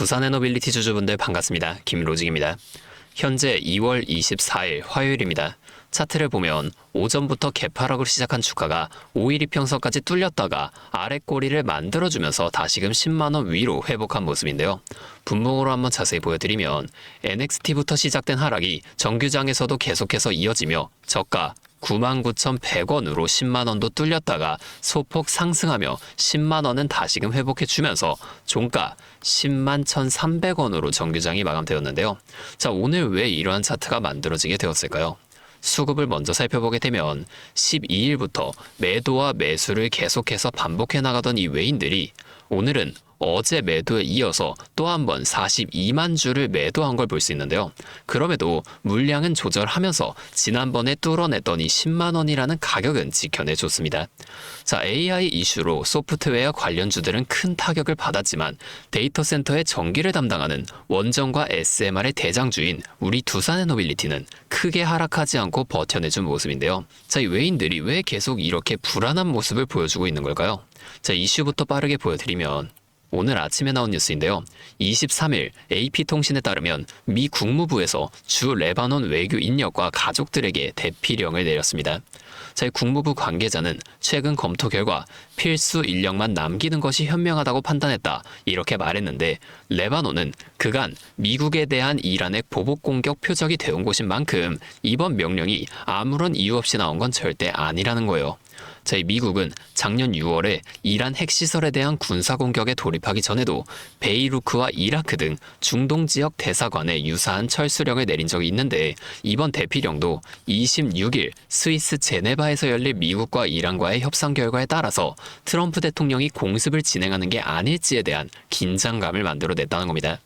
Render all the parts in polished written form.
두산에너빌리티 주주분들 반갑습니다. 김로직입니다. 현재 2월 24일 화요일입니다. 차트를 보면 오전부터 개파락으로 시작한 주가가 5일 이평선까지 뚫렸다가 아래 꼬리를 만들어주면서 다시금 10만원 위로 회복한 모습인데요. 분봉으로 한번 자세히 보여드리면 NXT부터 시작된 하락이 정규장에서도 계속해서 이어지며 저가 99,100원으로 10만원도 뚫렸다가 소폭 상승하며 10만원은 다시금 회복해주면서 종가 10만 1,300원으로 정규장이 마감되었는데요. 자, 오늘 왜 이러한 차트가 만들어지게 되었을까요? 수급을 먼저 살펴보게 되면 12일부터 매도와 매수를 계속해서 반복해 나가던 이 외인들이 오늘은 어제 매도에 이어서 또 한 번 42만 주를 매도한 걸 볼 수 있는데요. 그럼에도 물량은 조절하면서 지난번에 뚫어냈던 이 10만 원이라는 가격은 지켜내줬습니다. 자, AI 이슈로 소프트웨어 관련주들은 큰 타격을 받았지만 데이터 센터의 전기를 담당하는 원전과 SMR의 대장주인 우리 두산에너빌리티는 크게 하락하지 않고 버텨내준 모습인데요. 자, 이 외인들이 왜 계속 이렇게 불안한 모습을 보여주고 있는 걸까요? 자, 이슈부터 빠르게 보여드리면 오늘 아침에 나온 뉴스인데요. 23일 AP통신에 따르면 미 국무부에서 주 레바논 외교 인력과 가족들에게 대피령을 내렸습니다. 자, 국무부 관계자는 최근 검토 결과 필수 인력만 남기는 것이 현명하다고 판단했다. 이렇게 말했는데 레바논은 그간 미국에 대한 이란의 보복 공격 표적이 되온 곳인 만큼 이번 명령이 아무런 이유 없이 나온 건 절대 아니라는 거예요. 자, 미국은 작년 6월에 이란 핵시설에 대한 군사공격에 돌입하기 전에도 베이루크와 이라크 등 중동 지역 대사관에 유사한 철수령을 내린 적이 있는데 이번 대피령도 26일 스위스 제네바에서 열릴 미국과 이란과의 협상 결과에 따라서 트럼프 대통령이 공습을 진행하는 게 아닐지에 대한 긴장감을 만들어냈다는 겁니다.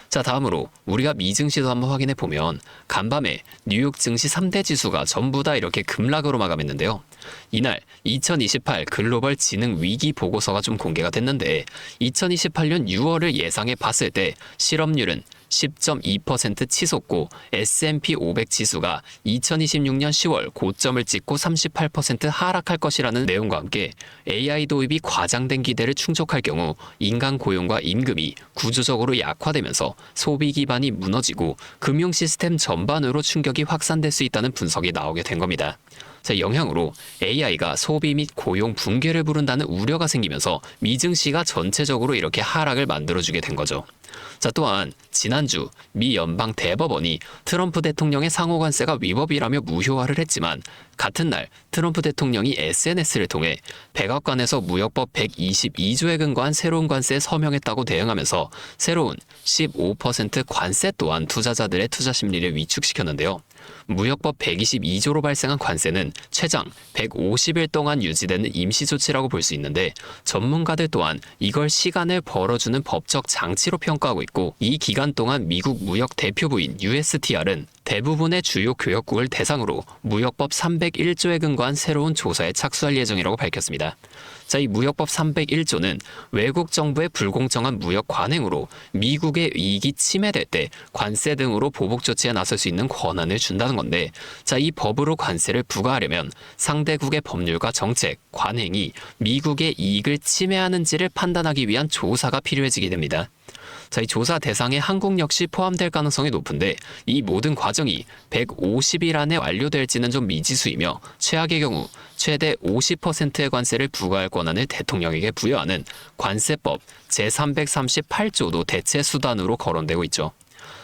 자, 다음으로 우리가 미 증시도 한번 확인해 보면 간밤에 뉴욕 증시 3대 지수가 전부 다 이렇게 급락으로 마감했는데요. 이날 2028 글로벌 지능 위기 보고서가 좀 공개가 됐는데 2028년 6월을 예상해 봤을 때 실업률은 10.2% 치솟고 S&P 500 지수가 2026년 10월 고점을 찍고 38% 하락할 것이라는 내용과 함께 AI 도입이 과장된 기대를 충족할 경우 인간 고용과 임금이 구조적으로 약화되면서 소비 기반이 무너지고 금융 시스템 전반으로 충격이 확산될 수 있다는 분석이 나오게 된 겁니다. 자, 영향으로 AI가 소비 및 고용 붕괴를 부른다는 우려가 생기면서 미증시가 전체적으로 이렇게 하락을 만들어주게 된 거죠. 자, 또한 지난주 미 연방 대법원이 트럼프 대통령의 상호관세가 위법이라며 무효화를 했지만 같은 날 트럼프 대통령이 SNS를 통해 백악관에서 무역법 122조에 근거한 새로운 관세에 서명했다고 대응하면서 새로운 15% 관세 또한 투자자들의 투자 심리를 위축시켰는데요. 무역법 122조로 발생한 관세는 최장 150일 동안 유지되는 임시조치라고 볼 수 있는데 전문가들 또한 이걸 시간을 벌어주는 법적 장치로 평가하고 있고 이 기간 동안 미국 무역 대표부인 USTR은 대부분의 주요 교역국을 대상으로 무역법 301조에 근거한 새로운 조사에 착수할 예정이라고 밝혔습니다. 자, 이 무역법 301조는 외국 정부의 불공정한 무역 관행으로 미국의 이익이 침해될 때 관세 등으로 보복 조치에 나설 수 있는 권한을 준다는 건데 자, 이 법으로 관세를 부과하려면 상대국의 법률과 정책, 관행이 미국의 이익을 침해하는지를 판단하기 위한 조사가 필요해지게 됩니다. 자, 이 조사 대상에 한국 역시 포함될 가능성이 높은데 이 모든 과정이 150일 안에 완료될지는 좀 미지수이며 최악의 경우 최대 50%의 관세를 부과할 권한을 대통령에게 부여하는 관세법 제338조도 대체 수단으로 거론되고 있죠.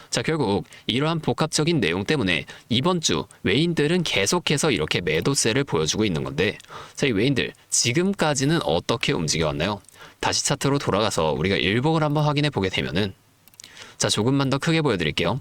자, 결국 이러한 복합적인 내용 때문에 이번 주 외인들은 계속해서 이렇게 매도세를 보여주고 있는 건데 자, 이 외인들 지금까지는 어떻게 움직여왔나요? 다시 차트로 돌아가서 우리가 일봉을 한번 확인해 보게 되면은 자, 조금만 더 크게 보여드릴게요.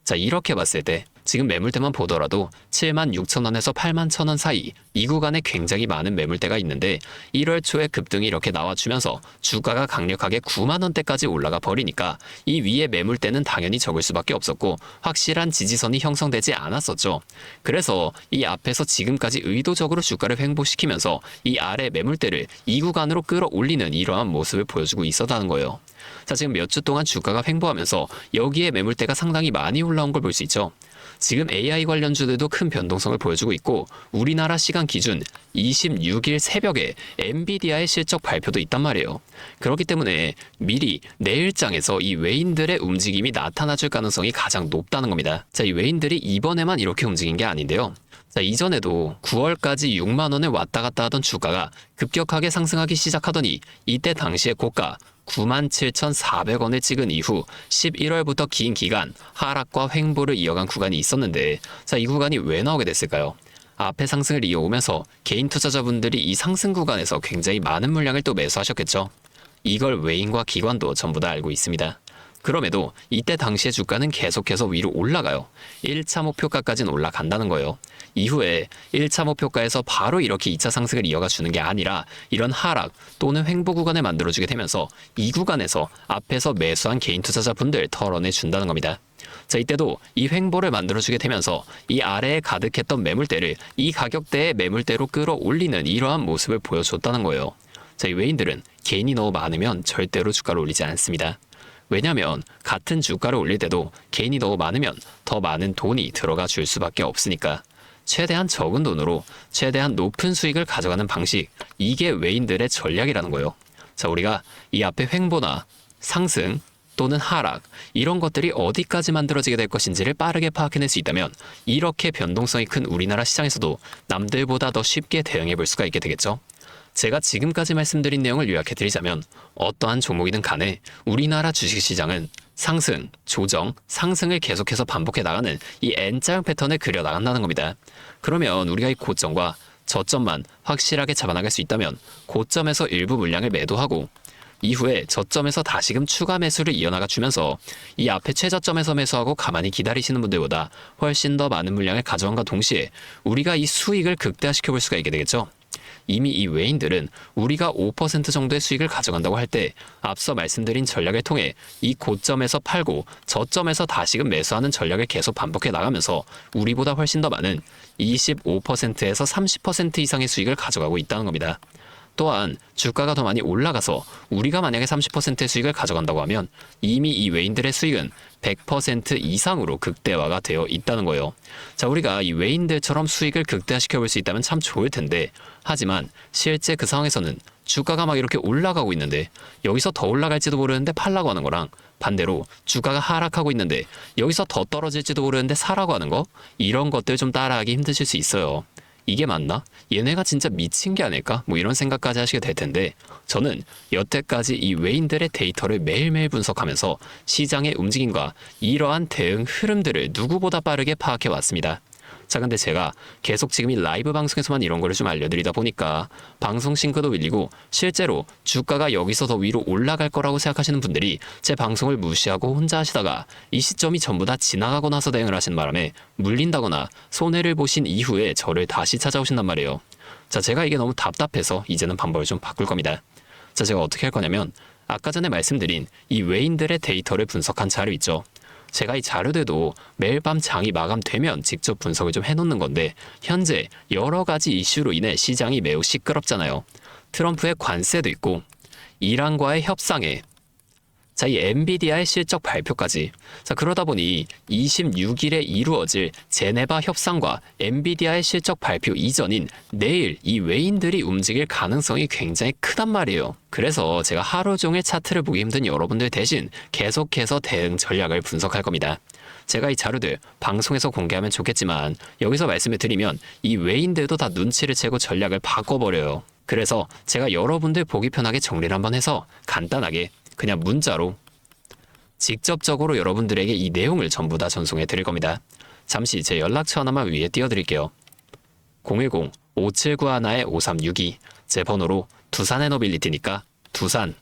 자, 이렇게 봤을 때 지금 매물대만 보더라도 76,000원에서 81,000원 사이 이 구간에 굉장히 많은 매물대가 있는데 1월 초에 급등이 이렇게 나와주면서 주가가 강력하게 9만원대까지 올라가 버리니까 이 위에 매물대는 당연히 적을 수밖에 없었고 확실한 지지선이 형성되지 않았었죠. 그래서 이 앞에서 지금까지 의도적으로 주가를 횡보시키면서 이 아래 매물대를 이 구간으로 끌어올리는 이러한 모습을 보여주고 있었다는 거예요. 자, 지금 몇 주 동안 주가가 횡보하면서 여기에 매물대가 상당히 많이 올라온 걸 볼 수 있죠. 지금 AI 관련주들도 큰 변동성을 보여주고 있고 우리나라 시간 기준 26일 새벽에 엔비디아의 실적 발표도 있단 말이에요. 그렇기 때문에 미리 내일장에서 이 외인들의 움직임이 나타나줄 가능성이 가장 높다는 겁니다. 자, 이 외인들이 이번에만 이렇게 움직인 게 아닌데요. 자, 이전에도 9월까지 6만 원에 왔다 갔다 하던 주가가 급격하게 상승하기 시작하더니 이때 당시의 고가 97,400원을 찍은 이후 11월부터 긴 기간 하락과 횡보를 이어간 구간이 있었는데, 자, 이 구간이 왜 나오게 됐을까요? 앞에 상승을 이어오면서 개인 투자자분들이 이 상승 구간에서 굉장히 많은 물량을 또 매수하셨겠죠. 이걸 외인과 기관도 전부 다 알고 있습니다. 그럼에도 이때 당시의 주가는 계속해서 위로 올라가요. 1차 목표가까지는 올라간다는 거예요. 이후에 1차 목표가에서 바로 이렇게 2차 상승을 이어가 주는 게 아니라 이런 하락 또는 횡보 구간을 만들어주게 되면서 이 구간에서 앞에서 매수한 개인 투자자분들 털어내 준다는 겁니다. 자, 이때도 이 횡보를 만들어주게 되면서 이 아래에 가득했던 매물대를 이 가격대의 매물대로 끌어올리는 이러한 모습을 보여줬다는 거예요. 자, 이 외인들은 개인이 너무 많으면 절대로 주가를 올리지 않습니다. 왜냐하면 같은 주가를 올릴 때도 개인이 너무 많으면 더 많은 돈이 들어가 줄 수밖에 없으니까 최대한 적은 돈으로 최대한 높은 수익을 가져가는 방식, 이게 외인들의 전략이라는 거예요. 자, 우리가 이 앞에 횡보나 상승 또는 하락 이런 것들이 어디까지 만들어지게 될 것인지를 빠르게 파악해낼 수 있다면 이렇게 변동성이 큰 우리나라 시장에서도 남들보다 더 쉽게 대응해 볼 수가 있게 되겠죠. 제가 지금까지 말씀드린 내용을 요약해드리자면 어떠한 종목이든 간에 우리나라 주식시장은 상승, 조정, 상승을 계속해서 반복해 나가는 이 N자형 패턴을 그려 나간다는 겁니다. 그러면 우리가 이 고점과 저점만 확실하게 잡아나갈 수 있다면 고점에서 일부 물량을 매도하고 이후에 저점에서 다시금 추가 매수를 이어나가 주면서 이 앞에 최저점에서 매수하고 가만히 기다리시는 분들보다 훨씬 더 많은 물량을 가져간과 동시에 우리가 이 수익을 극대화시켜 볼 수가 있게 되겠죠. 이미 이 외인들은 우리가 5% 정도의 수익을 가져간다고 할 때 앞서 말씀드린 전략을 통해 이 고점에서 팔고 저점에서 다시금 매수하는 전략을 계속 반복해 나가면서 우리보다 훨씬 더 많은 25%에서 30% 이상의 수익을 가져가고 있다는 겁니다. 또한 주가가 더 많이 올라가서 우리가 만약에 30%의 수익을 가져간다고 하면 이미 이 외인들의 수익은 100% 이상으로 극대화가 되어 있다는 거예요. 자, 우리가 이 외인들처럼 수익을 극대화시켜 볼 수 있다면 참 좋을 텐데, 하지만 실제 그 상황에서는 주가가 막 이렇게 올라가고 있는데 여기서 더 올라갈지도 모르는데 팔라고 하는 거랑 반대로 주가가 하락하고 있는데 여기서 더 떨어질지도 모르는데 사라고 하는 거, 이런 것들 좀 따라하기 힘드실 수 있어요. 이게 맞나? 얘네가 진짜 미친 게 아닐까? 뭐 이런 생각까지 하시게 될 텐데, 저는 여태까지 이 외인들의 데이터를 매일매일 분석하면서 시장의 움직임과 이러한 대응 흐름들을 누구보다 빠르게 파악해 왔습니다. 자, 근데 제가 계속 지금 이 라이브 방송에서만 이런 거를 좀 알려드리다 보니까 방송 싱크도 밀리고 실제로 주가가 여기서 더 위로 올라갈 거라고 생각하시는 분들이 제 방송을 무시하고 혼자 하시다가 이 시점이 전부 다 지나가고 나서 대응을 하시는 바람에 물린다거나 손해를 보신 이후에 저를 다시 찾아오신단 말이에요. 자, 제가 이게 너무 답답해서 이제는 방법을 좀 바꿀 겁니다. 자, 제가 어떻게 할 거냐면 아까 전에 말씀드린 이 외인들의 데이터를 분석한 자료 있죠. 제가 이 자료들도 매일 밤 장이 마감되면 직접 분석을 좀 해놓는 건데, 현재 여러 가지 이슈로 인해 시장이 매우 시끄럽잖아요. 트럼프의 관세도 있고 이란과의 협상에 자, 이 엔비디아의 실적 발표까지. 자, 그러다 보니 26일에 이루어질 제네바 협상과 엔비디아의 실적 발표 이전인 내일 이 외인들이 움직일 가능성이 굉장히 크단 말이에요. 그래서 제가 하루 종일 차트를 보기 힘든 여러분들 대신 계속해서 대응 전략을 분석할 겁니다. 제가 이 자료들 방송에서 공개하면 좋겠지만 여기서 말씀을 드리면 이 외인들도 다 눈치를 채고 전략을 바꿔버려요. 그래서 제가 여러분들 보기 편하게 정리를 한번 해서 간단하게 그냥 문자로 직접적으로 여러분들에게 이 내용을 전부 다 전송해 드릴 겁니다. 잠시 제 연락처 하나만 위에 띄워드릴게요. 010-5791-5362 제 번호로 두산에너빌리티니까 두산.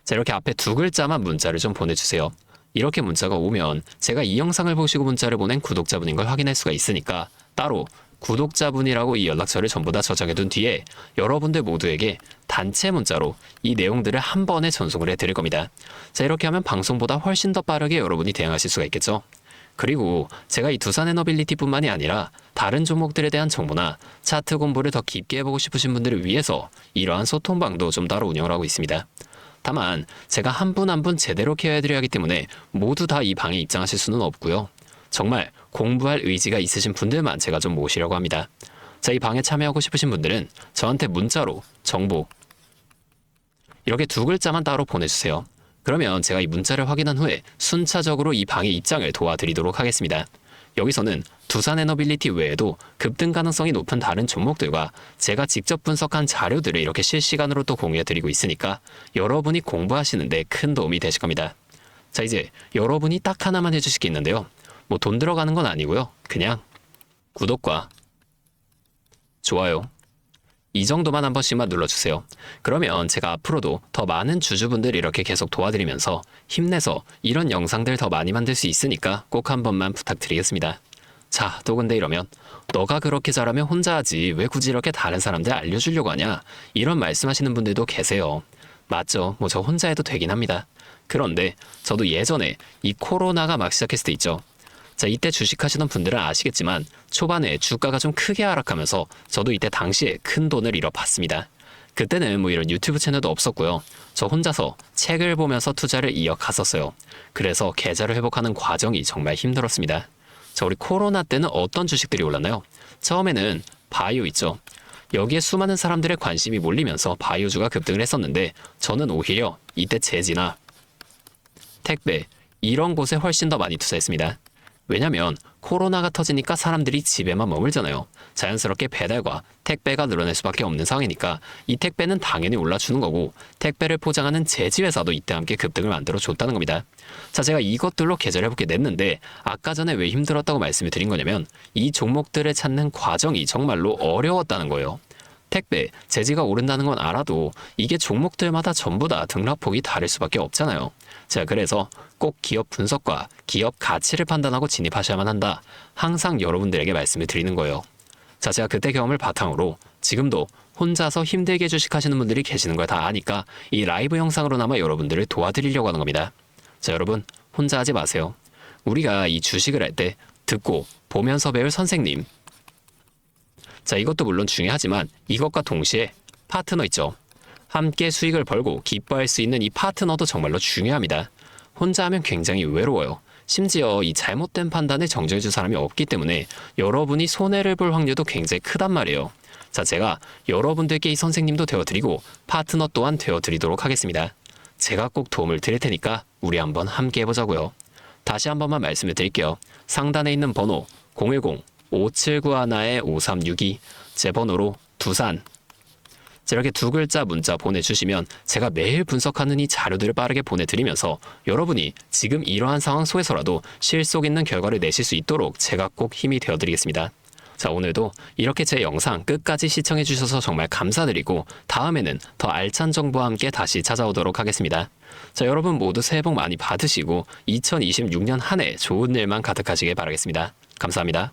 자, 이렇게 앞에 두 글자만 문자를 좀 보내주세요. 이렇게 문자가 오면 제가 이 영상을 보시고 문자를 보낸 구독자분인 걸 확인할 수가 있으니까 따로 구독자분이라고 이 연락처를 전부 다 저장해둔 뒤에 여러분들 모두에게 단체 문자로 이 내용들을 한 번에 전송을 해드릴 겁니다. 자, 이렇게 하면 방송보다 훨씬 더 빠르게 여러분이 대응하실 수가 있겠죠. 그리고 제가 이 두산에너빌리티뿐만이 아니라 다른 종목들에 대한 정보나 차트 공부를 더 깊게 해보고 싶으신 분들을 위해서 이러한 소통방도 좀 따로 운영을 하고 있습니다. 다만 제가 한 분 한 분 제대로 케어해드려야 하기 때문에 모두 다 이 방에 입장하실 수는 없고요. 정말 공부할 의지가 있으신 분들만 제가 좀 모시려고 합니다. 자, 이 방에 참여하고 싶으신 분들은 저한테 문자로 정보 이렇게 2글자만 따로 보내주세요. 그러면 제가 이 문자를 확인한 후에 순차적으로 이 방의 입장을 도와드리도록 하겠습니다. 여기서는 두산에너빌리티 외에도 급등 가능성이 높은 다른 종목들과 제가 직접 분석한 자료들을 이렇게 실시간으로 또 공유해드리고 있으니까 여러분이 공부하시는데 큰 도움이 되실 겁니다. 자, 이제 여러분이 딱 하나만 해주실 게 있는데요. 뭐 돈 들어가는 건 아니고요. 그냥 구독과 좋아요 이 정도만 한 번씩만 눌러주세요. 그러면 제가 앞으로도 더 많은 주주분들 이렇게 계속 도와드리면서 힘내서 이런 영상들 더 많이 만들 수 있으니까 꼭 한 번만 부탁드리겠습니다. 자, 또 근데 이러면 너가 그렇게 잘하면 혼자 하지 왜 굳이 이렇게 다른 사람들 알려주려고 하냐, 이런 말씀하시는 분들도 계세요. 맞죠? 뭐 저 혼자 해도 되긴 합니다. 그런데 저도 예전에 이 코로나가 막 시작했을 때 있죠. 자, 이때 주식하시던 분들은 아시겠지만 초반에 주가가 좀 크게 하락하면서 저도 이때 당시에 큰 돈을 잃어봤습니다. 그때는 뭐 이런 유튜브 채널도 없었고요. 저 혼자서 책을 보면서 투자를 이어갔었어요. 그래서 계좌를 회복하는 과정이 정말 힘들었습니다. 자, 우리 코로나 때는 어떤 주식들이 올랐나요? 처음에는 바이오 있죠. 여기에 수많은 사람들의 관심이 몰리면서 바이오주가 급등을 했었는데 저는 오히려 이때 제지나 택배 이런 곳에 훨씬 더 많이 투자했습니다. 왜냐면 코로나가 터지니까 사람들이 집에만 머물잖아요. 자연스럽게 배달과 택배가 늘어날 수밖에 없는 상황이니까 이 택배는 당연히 올라주는 거고 택배를 포장하는 제지회사도 이때 함께 급등을 만들어줬다는 겁니다. 자, 제가 이것들로 계좌를 회복해 냈는데 아까 전에 왜 힘들었다고 말씀을 드린 거냐면 이 종목들을 찾는 과정이 정말로 어려웠다는 거예요. 택배, 제지가 오른다는 건 알아도 이게 종목들마다 전부 다 등락폭이 다를 수밖에 없잖아요. 자, 그래서 꼭 기업 분석과 기업 가치를 판단하고 진입하셔야만 한다. 항상 여러분들에게 말씀을 드리는 거예요. 자, 제가 그때 경험을 바탕으로 지금도 혼자서 힘들게 주식하시는 분들이 계시는 걸 다 아니까 이 라이브 영상으로나마 여러분들을 도와드리려고 하는 겁니다. 자, 여러분 혼자 하지 마세요. 우리가 이 주식을 할 때 듣고 보면서 배울 선생님, 자, 이것도 물론 중요하지만 이것과 동시에 파트너 있죠. 함께 수익을 벌고 기뻐할 수 있는 이 파트너도 정말로 중요합니다. 혼자 하면 굉장히 외로워요. 심지어 이 잘못된 판단을 정정해줄 사람이 없기 때문에 여러분이 손해를 볼 확률도 굉장히 크단 말이에요. 자, 제가 여러분들께 이 선생님도 되어드리고 파트너 또한 되어드리도록 하겠습니다. 제가 꼭 도움을 드릴 테니까 우리 한번 함께 해보자고요. 다시 한 번만 말씀을 드릴게요. 상단에 있는 번호 010-5791-5362 제 번호로 두산 이렇게 2글자 문자 보내주시면 제가 매일 분석하는 이 자료들을 빠르게 보내드리면서 여러분이 지금 이러한 상황 속에서라도 실속 있는 결과를 내실 수 있도록 제가 꼭 힘이 되어드리겠습니다. 자, 오늘도 이렇게 제 영상 끝까지 시청해주셔서 정말 감사드리고 다음에는 더 알찬 정보와 함께 다시 찾아오도록 하겠습니다. 자, 여러분 모두 새해 복 많이 받으시고 2026년 한 해 좋은 일만 가득하시길 바라겠습니다. 감사합니다.